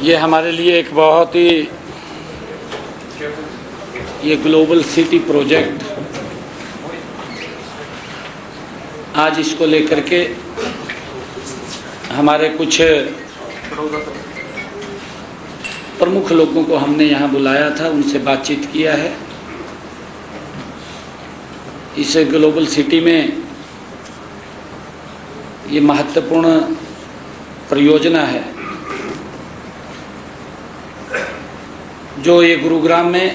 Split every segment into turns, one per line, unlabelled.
ये हमारे लिए एक बहुत ही ये ग्लोबल सिटी प्रोजेक्ट आज इसको लेकर के हमारे कुछ प्रमुख लोगों को हमने यहाँ बुलाया था, उनसे बातचीत किया है। इस ग्लोबल सिटी में ये महत्वपूर्ण परियोजना है जो ये गुरुग्राम में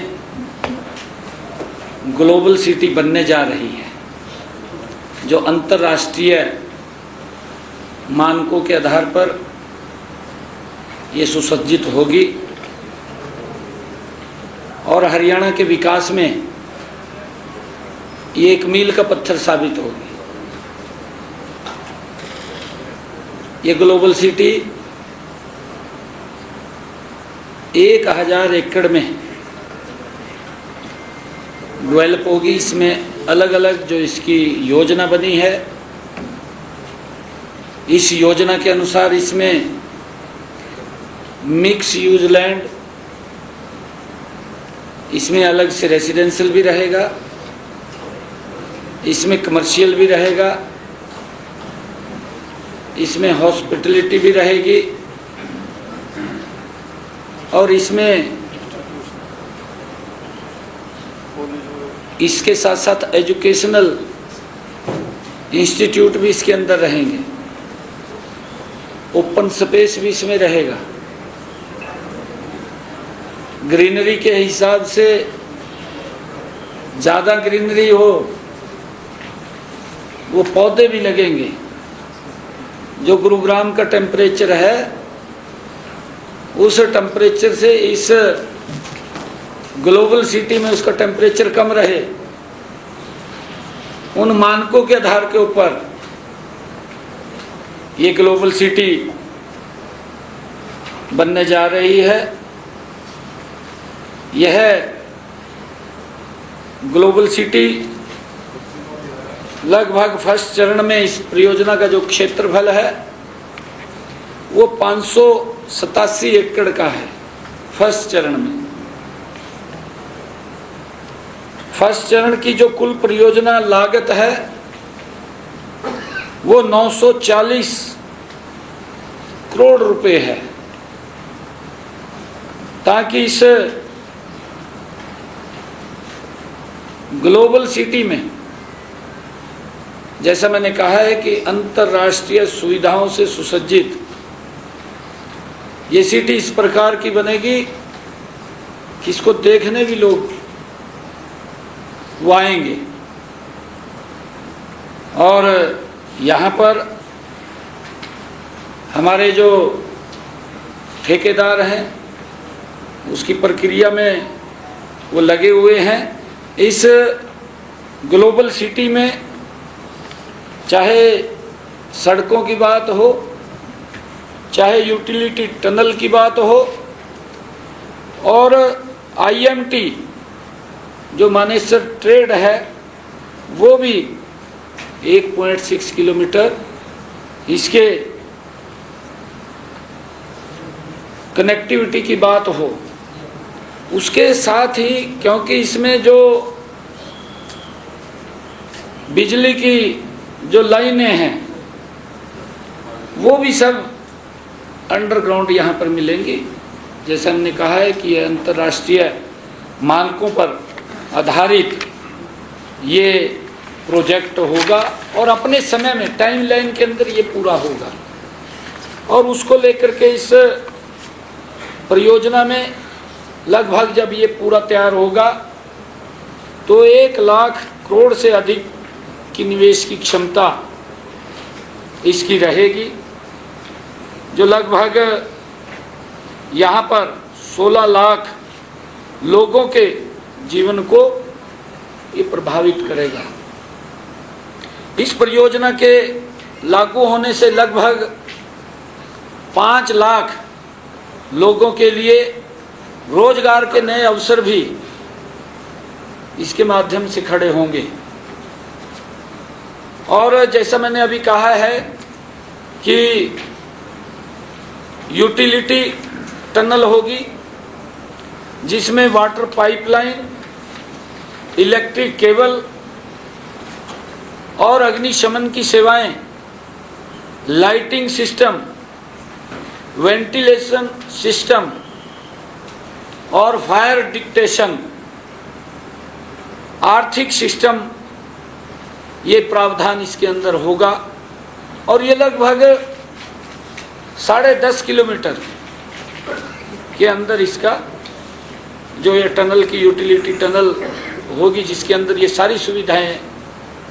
ग्लोबल सिटी बनने जा रही है, जो अंतर्राष्ट्रीय मानकों के आधार पर ये सुसज्जित होगी और हरियाणा के विकास में ये एक मील का पत्थर साबित होगी। ये ग्लोबल सिटी 1000 एकड़ में डेवलप होगी। इसमें अलग अलग जो इसकी योजना बनी है, इस योजना के अनुसार इसमें मिक्स यूज लैंड, इसमें अलग से रेसिडेंशियल भी रहेगा, इसमें कमर्शियल भी रहेगा, इसमें हॉस्पिटलिटी भी रहेगी और इसमें इसके साथ साथ एजुकेशनल इंस्टीट्यूट भी इसके अंदर रहेंगे। ओपन स्पेस भी इसमें रहेगा। ग्रीनरी के हिसाब से ज़्यादा ग्रीनरी हो, वो पौधे भी लगेंगे। जो गुरुग्राम का टेम्परेचर है, उस टेम्परेचर से इस ग्लोबल सिटी में उसका टेम्परेचर कम रहे, उन मानकों के आधार के ऊपर ये ग्लोबल सिटी बनने जा रही है। यह ग्लोबल सिटी लगभग फर्स्ट चरण में इस परियोजना का जो क्षेत्रफल है वो 587 एकड़ का है। फर्स्ट चरण में, फर्स्ट चरण की जो कुल परियोजना लागत है वो 940 करोड़ रुपए है, ताकि इस ग्लोबल सिटी में, जैसा मैंने कहा है कि अंतर्राष्ट्रीय सुविधाओं से सुसज्जित ये सिटी इस प्रकार की बनेगी कि इसको देखने भी लोग वो आएंगे। और यहाँ पर हमारे जो ठेकेदार हैं उसकी प्रक्रिया में वो लगे हुए हैं। इस ग्लोबल सिटी में चाहे सड़कों की बात हो, चाहे यूटिलिटी टनल की बात हो, और IMT जो मानेसर ट्रेड है वो भी 1.6 किलोमीटर इसके कनेक्टिविटी की बात हो। उसके साथ ही क्योंकि इसमें जो बिजली की जो लाइनें हैं वो भी सब अंडरग्राउंड यहाँ पर मिलेंगी। जैसे हमने कहा है कि यह अंतर्राष्ट्रीय मानकों पर आधारित ये प्रोजेक्ट होगा और अपने समय में टाइमलाइन के अंदर ये पूरा होगा। और उसको लेकर के इस परियोजना में लगभग जब ये पूरा तैयार होगा तो 1 लाख करोड़ से अधिक की निवेश की क्षमता इसकी रहेगी, जो लगभग यहाँ पर 16 लाख लोगों के जीवन को ये प्रभावित करेगा। इस परियोजना के लागू होने से लगभग 5 लाख लोगों के लिए रोजगार के नए अवसर भी इसके माध्यम से खड़े होंगे। और जैसा मैंने अभी कहा है कि यूटिलिटी टनल होगी, जिसमें वाटर पाइपलाइन, इलेक्ट्रिक केबल और अग्निशमन की सेवाएं, लाइटिंग सिस्टम, वेंटिलेशन सिस्टम और फायर डिटेक्शन, आर्थिक सिस्टम, ये प्रावधान इसके अंदर होगा। और ये लगभग 10.5 किलोमीटर के अंदर इसका जो ये टनल की यूटिलिटी टनल होगी, जिसके अंदर ये सारी सुविधाएं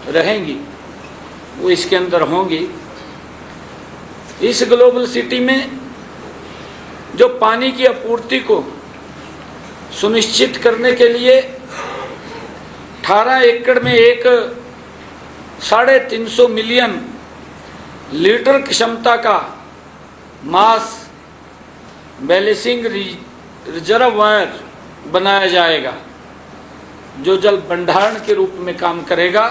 रहेंगी, वो इसके अंदर होंगी। इस ग्लोबल सिटी में जो पानी की आपूर्ति को सुनिश्चित करने के लिए 18 एकड़ में एक 350 मिलियन लीटर क्षमता का मास बैलेंसिंग रिजर्वायर बनाया जाएगा, जो जल भंडारण के रूप में काम करेगा,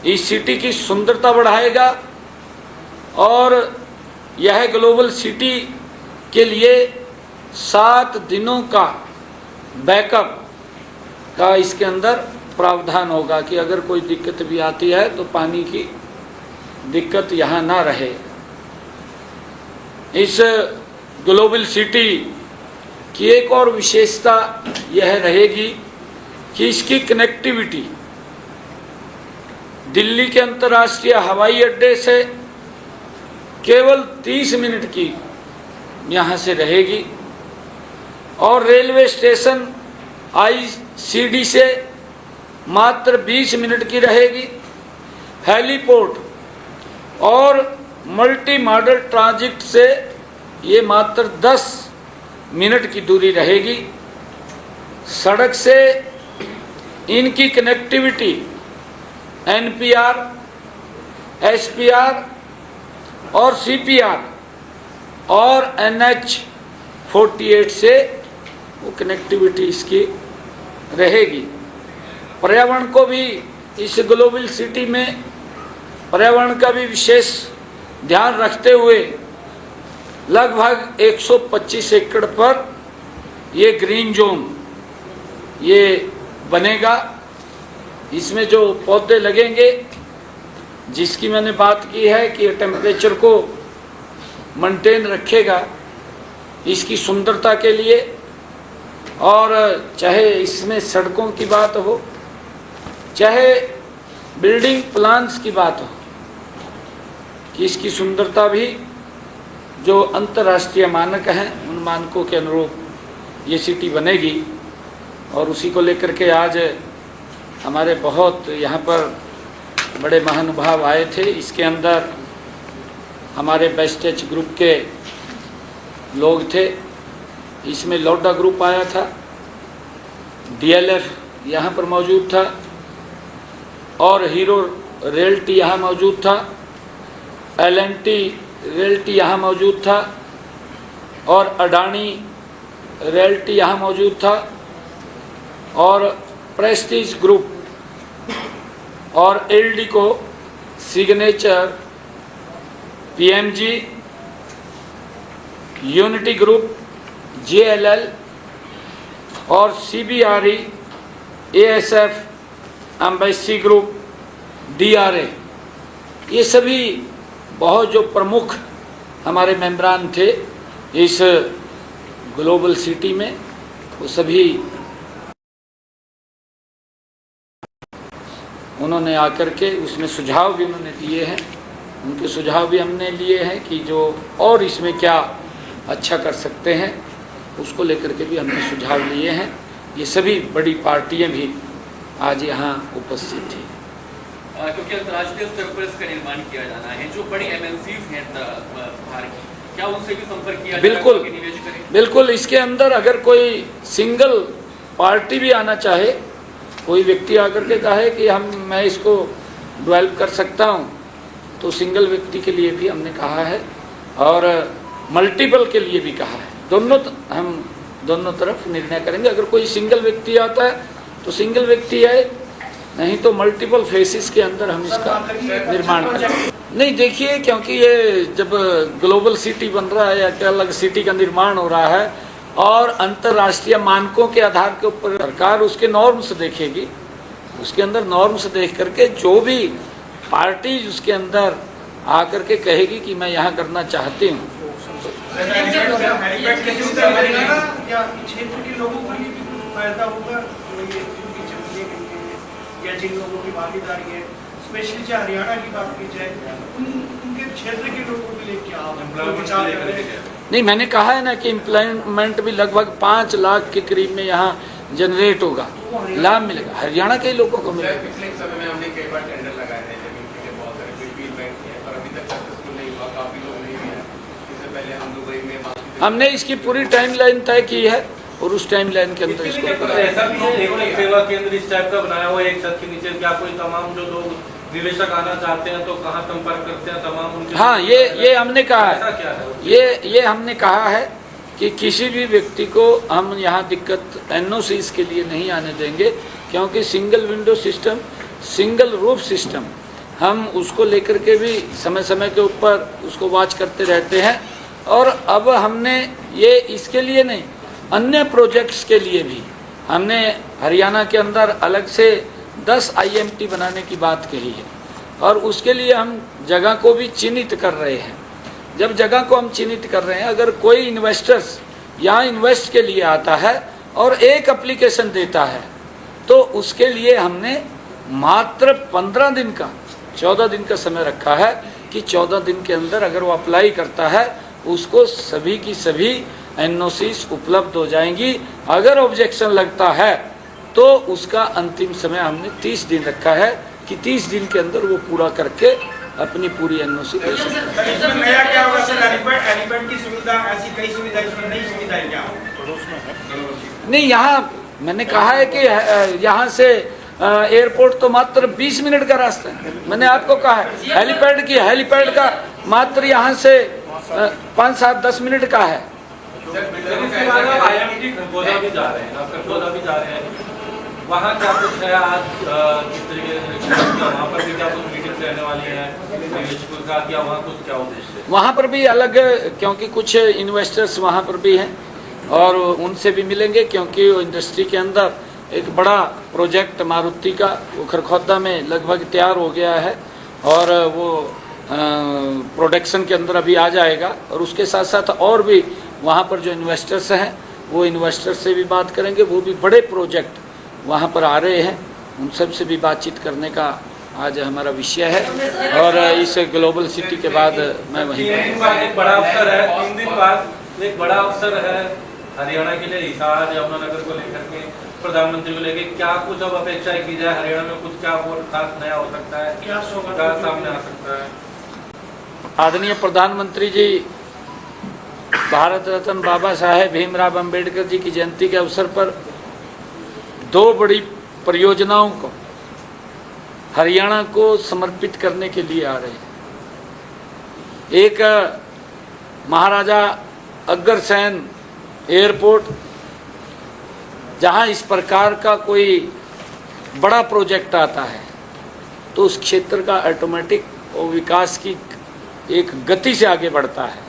इस सिटी की सुंदरता बढ़ाएगा और यह ग्लोबल सिटी के लिए 7 दिनों का बैकअप का इसके अंदर प्रावधान होगा कि अगर कोई दिक्कत भी आती है तो पानी की दिक्कत यहाँ ना रहे। इस ग्लोबल सिटी की एक और विशेषता यह रहेगी कि इसकी कनेक्टिविटी दिल्ली के अंतर्राष्ट्रीय हवाई अड्डे से केवल 30 मिनट की यहाँ से रहेगी और रेलवे स्टेशन ICD से मात्र 20 मिनट की रहेगी। हेलीपोर्ट और मल्टी मॉडल ट्रांजिट से ये मात्र 10 मिनट की दूरी रहेगी। सड़क से इनकी कनेक्टिविटी NPR, SPR और CPR और NH48 से वो कनेक्टिविटी इसकी रहेगी। पर्यावरण को भी इस ग्लोबल सिटी में पर्यावरण का भी विशेष ध्यान रखते हुए लगभग 125 एकड़ पर ये ग्रीन जोन ये बनेगा। इसमें जो पौधे लगेंगे, जिसकी मैंने बात की है कि टेम्परेचर को मेंटेन रखेगा इसकी सुंदरता के लिए, और चाहे इसमें सड़कों की बात हो, चाहे बिल्डिंग प्लान्स की बात हो, कि इसकी सुंदरता भी जो अंतर्राष्ट्रीय मानक हैं उन मानकों के अनुरूप ये सिटी बनेगी। और उसी को लेकर के आज हमारे बहुत यहाँ पर बड़े महानुभाव आए थे। इसके अंदर हमारे बेस्टेज ग्रुप के लोग थे, इसमें लोडा ग्रुप आया था, DLF यहाँ पर मौजूद था और हीरो रियल्टी यहाँ मौजूद था, L&T रियल्टी यहाँ मौजूद था और अडानी रियल्टी यहाँ मौजूद था और प्रेस्टीज ग्रुप और Eldeco, signature, PMG, unity group, JLL और CBRE, ASF, embassy group, DRA, ये सभी बहुत जो प्रमुख हमारे मेंबरान थे इस ग्लोबल सिटी में, वो सभी उन्होंने आकर के उसमें सुझाव भी उन्होंने दिए हैं। उनके सुझाव भी हमने लिए हैं कि जो और इसमें क्या अच्छा कर सकते हैं, उसको लेकर के भी हमने सुझाव लिए हैं। ये सभी बड़ी पार्टियां भी आज यहाँ उपस्थित थी।
क्योंकि अंतर्राष्ट्रीय स्तर पर इसका निर्माण किया जाना है, जो बड़ी MNCs हैं भारत की, क्या उनसे भी संपर्क किया
बिल्कुल
जाएगा कि निवेश करें?
बिल्कुल। इसके अंदर अगर कोई सिंगल पार्टी भी आना चाहे, कोई व्यक्ति आकर के कहे कि मैं इसको डेवलप कर सकता हूँ, तो सिंगल व्यक्ति के लिए भी हमने कहा है और मल्टीपल के लिए भी कहा है। हम दोनों तरफ निर्णय करेंगे। अगर कोई सिंगल व्यक्ति आता है तो सिंगल व्यक्ति आए, नहीं तो मल्टीपल फेसेस के अंदर हम इसका निर्माण करेंगे। नहीं देखिए, क्योंकि ये जब ग्लोबल सिटी बन रहा है या एक अलग सिटी का निर्माण हो रहा है और अंतर्राष्ट्रीय मानकों के आधार के ऊपर सरकार उसके नॉर्म्स देखेगी, उसके अंदर नॉर्म्स देख करके जो भी पार्टी उसके अंदर आकर के कहेगी कि मैं यहाँ करना चाहती हूँ।
क्षेत्र के लोगों को भी फायदा होगा या जिन लोगों की भागीदारी है, स्पेशली चाहे हरियाणा की बात की जाए, उनके क्षेत्र के लोगों के लिए क्या
नहीं, मैंने कहा है ना कि एम्प्लॉयमेंट भी लगभग 5 लाख के करीब में यहाँ जनरेट होगा, लाभ मिलेगा, हरियाणा के लोगों को मिलेगा।
पिछले समय में हमने कई बार टेंडर लगाए हैं जमीन के लिए, बहुत सारे फील्ड बैंक हैं, पर अभी तक सक्सेसफुल नहीं हुआ, काफी लोग नहीं भी हैं। इससे पहले हम दुबई में
हमने इसकी पूरी टाइमलाइन तय की है और उस टाइमलाइन के अंदर इसको
ऐसा भी है, एक सेवा केंद्र इस टाइप का बनाया हुआ है एक छत के नीचे, क्या कोई तमाम जो लोग निवेशक आना चाहते हैं तो कहाँ संपर्क करते हैं तमाम उनके?
हाँ, ये हमने कहा है,
क्या है?
ये हमने कहा है कि किसी भी व्यक्ति को हम यहाँ दिक्कत एनओसीज के लिए नहीं आने देंगे, क्योंकि single window system, single roof system, हम उसको लेकर के भी समय समय के ऊपर उसको वॉच करते रहते हैं। और अब हमने ये इसके लिए नहीं, अन्य प्रोजेक्ट्स के लिए भी हमने हरियाणा के अंदर अलग से 10 IMT बनाने की बात कही है और उसके लिए हम जगह को भी चिन्हित कर रहे हैं। जब जगह को हम चिन्हित कर रहे हैं, अगर कोई इन्वेस्टर्स यहाँ इन्वेस्ट के लिए आता है और एक एप्लीकेशन देता है तो उसके लिए हमने मात्र 15 दिन का, 14 दिन का समय रखा है कि 14 दिन के अंदर अगर वो अप्लाई करता है उसको सभी की सभी NOCs उपलब्ध हो जाएंगी। अगर ऑब्जेक्शन लगता है तो उसका अंतिम समय हमने 30 दिन रखा है कि 30 दिन के अंदर वो पूरा करके अपनी पूरी NOC दे सकते हैं।
इसमें नया क्या होगा सर? हेलीपैड की सुविधा, ऐसी कई सुविधा, इसमें नई सुविधाएं क्या होगी?
नहीं, यहाँ मैंने कहा है कि यहाँ से एयरपोर्ट तो मात्र 20 मिनट का रास्ता है। मैंने आपको कहा है हेलीपैड का मात्र यहाँ से 5, 7, 10 मिनट का है।
IMT खरगोदा भी जा रहे हैं, आप खरगोदा भी जा रहे हैं, वहाँ क्या कुछ है आज किस तरीके से, वहाँ पर भी क्या कुछ मीटिंग्स रहने वाली है निवेशकों का, क्या वहाँ कुछ क्या उद्देश्य है?
वहाँ पर भी अलग, क्योंकि कुछ इन्वेस्टर्स वहाँ पर भी हैं और उनसे भी मिलेंगे, क्योंकि इंडस्ट्री के अंदर एक बड़ा प्रोजेक्ट मारुति का वो खरगोदा में लगभग तैयार हो गया है और वो प्रोडक्शन के अंदर अभी आ जाएगा। और उसके साथ साथ और भी वहाँ पर जो इन्वेस्टर्स हैं वो इन्वेस्टर्स से भी बात करेंगे, वो भी बड़े प्रोजेक्ट वहाँ पर आ रहे हैं, उन सब से भी बातचीत करने का आज हमारा विषय है। और इस ग्लोबल सिटी के बाद मैं वहीं
एक बड़ा अवसर है, 3 दिन बाद एक बड़ा अवसर है हरियाणा के लिए, हिसार यमुनानगर को लेकर के, प्रधानमंत्री को लेकर क्या कुछ अब अपेक्षा की जाए हरियाणा में, कुछ क्या और खास नया हो सकता है, क्या सामने आ सकता है?
आदरणीय प्रधानमंत्री जी भारत रत्न बाबा साहेब भीमराव अंबेडकर जी की जयंती के अवसर पर 2 बड़ी परियोजनाओं को हरियाणा को समर्पित करने के लिए आ रहे हैं। एक महाराजा अग्रसेन एयरपोर्ट, जहां इस प्रकार का कोई बड़ा प्रोजेक्ट आता है तो उस क्षेत्र का ऑटोमेटिक और विकास की एक गति से आगे बढ़ता है,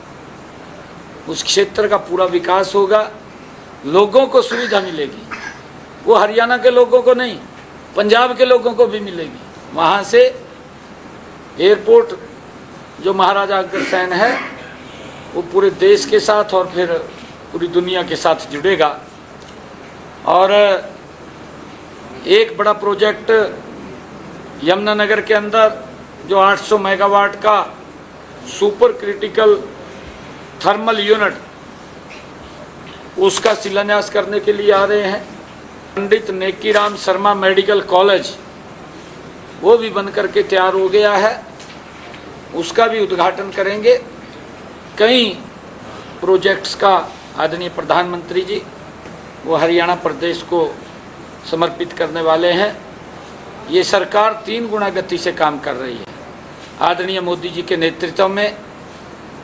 उस क्षेत्र का पूरा विकास होगा, लोगों को सुविधा मिलेगी, वो हरियाणा के लोगों को नहीं, पंजाब के लोगों को भी मिलेगी। वहाँ से एयरपोर्ट जो महाराजा अग्रसेन है वो पूरे देश के साथ और फिर पूरी दुनिया के साथ जुड़ेगा। और एक बड़ा प्रोजेक्ट यमुनानगर के अंदर जो 800 मेगावाट का सुपर क्रिटिकल थर्मल यूनिट, उसका शिलान्यास करने के लिए आ रहे हैं। पंडित नेकीराम शर्मा मेडिकल कॉलेज वो भी बन करके तैयार हो गया है, उसका भी उद्घाटन करेंगे। कई प्रोजेक्ट्स का आदरणीय प्रधानमंत्री जी वो हरियाणा प्रदेश को समर्पित करने वाले हैं। ये सरकार 3 गुना गति से काम कर रही है। आदरणीय मोदी जी के नेतृत्व में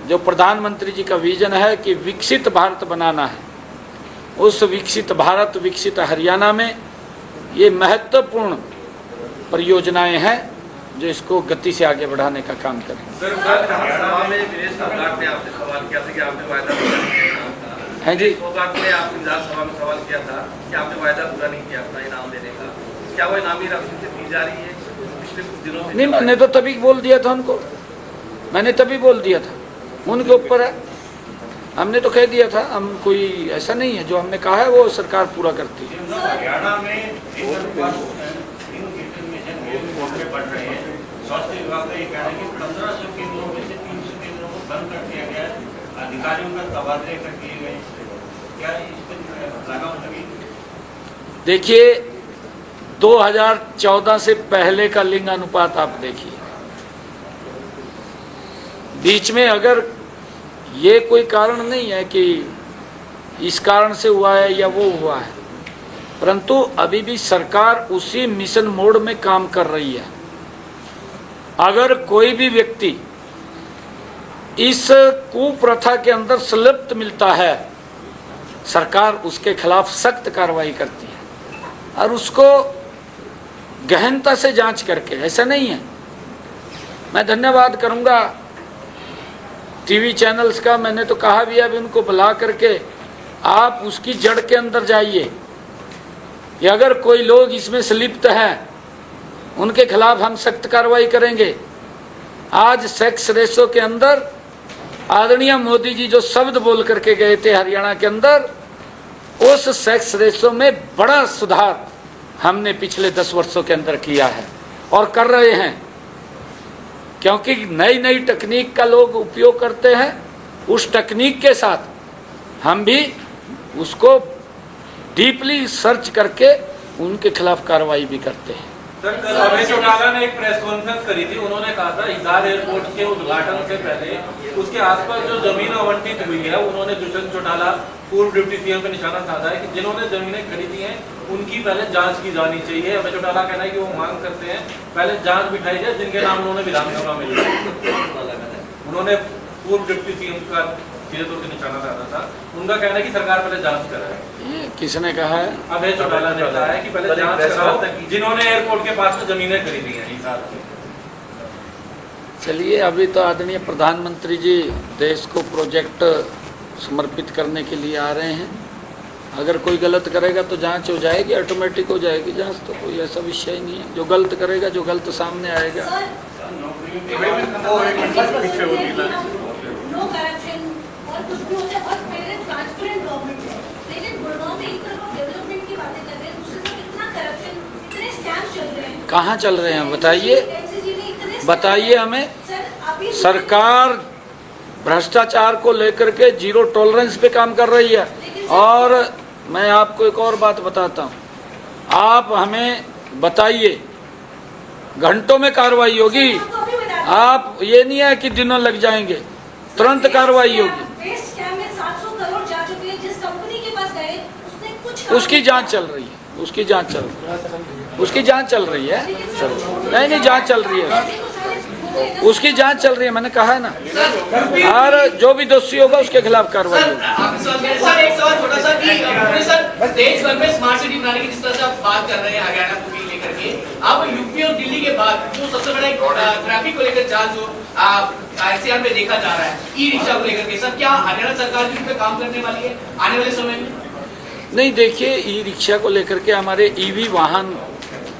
जो प्रधानमंत्री जी का विजन है कि विकसित भारत बनाना है, उस विकसित भारत विकसित हरियाणा में ये महत्वपूर्ण परियोजनाएं हैं जो इसको गति से आगे बढ़ाने का काम करें।
सर, सभा में विदेश फोगाट ने आपसे सवाल किया था कि आपने वायदा पूरा नहीं किया।
हैं जी,
फोगाट ने आपसे विधानसभा में सवाल किया था कि आपने वायदा पूरा नहीं किया अपना इनाम देने का। क्या वो इनामी राशि से दी जा रही है पिछले कुछ दिनों से?
नहीं, मैंने तो तभी बोल दिया था उनको, मैंने तभी बोल दिया था, उनके ऊपर है। हमने तो कह दिया था, हम कोई ऐसा नहीं है, जो हमने कहा है वो सरकार पूरा करती है।
हरियाणा में बढ़ रहे हैं। स्वास्थ्य विभाग का ये कहना है कि 1500 केंद्रों में से 300 केंद्रों को बंद कर दिया गया है, अधिकारियों का तबादले कर दिए गए। क्या इस पर लगाम लगी?
देखिए, 2014 से पहले का लिंग अनुपात आप देखिए, बीच में अगर ये कोई कारण नहीं है कि इस कारण से हुआ है या वो हुआ है, परंतु अभी भी सरकार उसी मिशन मोड में काम कर रही है। अगर कोई भी व्यक्ति इस कुप्रथा के अंदर संलिप्त मिलता है, सरकार उसके खिलाफ सख्त कार्रवाई करती है और उसको गहनता से जांच करके, ऐसा नहीं है। मैं धन्यवाद करूंगा टीवी चैनल्स का, मैंने तो कहा भी अभी उनको बुला करके आप उसकी जड़ के अंदर जाइए कि अगर कोई लोग इसमें संलिप्त हैं, उनके खिलाफ हम सख्त कार्रवाई करेंगे। आज सेक्स रेशो के अंदर आदरणीय मोदी जी जो शब्द बोल करके गए थे हरियाणा के अंदर, उस सेक्स रेशो में बड़ा सुधार हमने पिछले 10 वर्षों के अंदर किया है और कर रहे हैं, क्योंकि नई नई तकनीक का लोग उपयोग करते हैं। उस तकनीक के साथ हम भी उसको डीपली सर्च करके उनके खिलाफ कार्रवाई भी करते हैं।
सर, कल अभय चौटाला ने एक प्रेस कॉन्फ्रेंस करी थी, उन्होंने कहा था हिसार एयरपोर्ट के उद्घाटन से पहले उसके आसपास जो जमीन आवंटित हुई है, उन्होंने दुष्यंत चौटाला पूर्व डिप्टी सीएम पे निशाना साधा है कि जिन्होंने जमीनें खरीदी हैं उनकी पहले जांच की जानी चाहिए। अभय चौटाला कहना है कि वो मांग करते हैं पहले जांच बिठाई जाए जिनके नाम उन्होंने विधानसभा में लिए। उन्होंने पूर्व डिप्टी सीएम का सीधे तौर पर निशाना साधा था, उनका कहना है कि सरकार पहले जांच कराए।
ये किसने कहा है?
अभय चौटाला ने कहा है कि पहले जांच कराओ जिन्होंने एयरपोर्ट के पास में जमीनें खरीदी हैं हिसार की।
चलिए, अभी तो आदरणीय प्रधानमंत्री जी देश को प्रोजेक्ट समर्पित करने के लिए आ रहे हैं। अगर कोई गलत करेगा तो जांच हो जाएगी, ऑटोमेटिक हो जाएगी जांच, तो कोई ऐसा विषय नहीं है। जो गलत करेगा, जो गलत सामने आएगा।
नो करप्शन और कुछ भी होता है और पहले ट्रांसपेरेंट गवर्नमेंट है, लेकिन गुड़गांव में एक तरफ डेवलपमेंट की बातें कर रहे हैं, दूसरी तरफ इतना करप्शन, इतने स्कैम्स चल रहे हैं।
कहाँ चल रहे हैं बताइए, बताइए हमें। सरकार भ्रष्टाचार को लेकर के जीरो टॉलरेंस पे काम कर रही है। और मैं आपको एक और बात बताता हूँ, आप हमें बताइए, घंटों में कार्रवाई होगी। आप ये नहीं है कि दिनों लग जाएंगे, तुरंत कार्रवाई होगी। उसकी जांच चल रही है, उसकी जांच चल रही है, उसकी जांच चल रही है। नहीं, जांच चल रही है, उसकी जांच चल रही है, मैंने कहा है ना। और जो भी दोषी होगा उसके खिलाफ कार्रवाई होगी।
सर, एक सवाल छोटा सा कि सर देश भर में स्मार्ट सिटी बनाने की जिस तरह से आप बात कर रहे हैं हरियाणा को भी लेकर के, अब यूपी और दिल्ली के बाद जो सबसे बड़ा ट्रैफिक को लेकर जांच जो ICR में देखा जा रहा है, ई रिक्शा को लेकर के, सर क्या हरियाणा सरकार भी इस पे काम करने वाली है आने वाले समय में?
नहीं, देखिए, ई रिक्शा को लेकर के हमारे EV वाहन,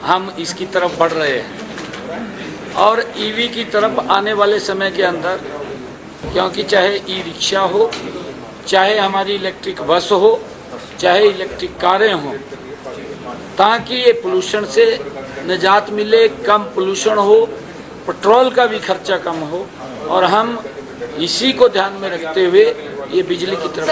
हम इसकी तरफ बढ़ रहे हैं और EV की तरफ आने वाले समय के अंदर, क्योंकि चाहे ई रिक्शा हो, चाहे हमारी इलेक्ट्रिक बस हो, चाहे इलेक्ट्रिक कारें हों, ताकि ये पोल्यूशन से निजात मिले, कम पोल्यूशन हो, पेट्रोल का भी खर्चा कम हो, और हम इसी को ध्यान में रखते हुए ये बिजली की तरफ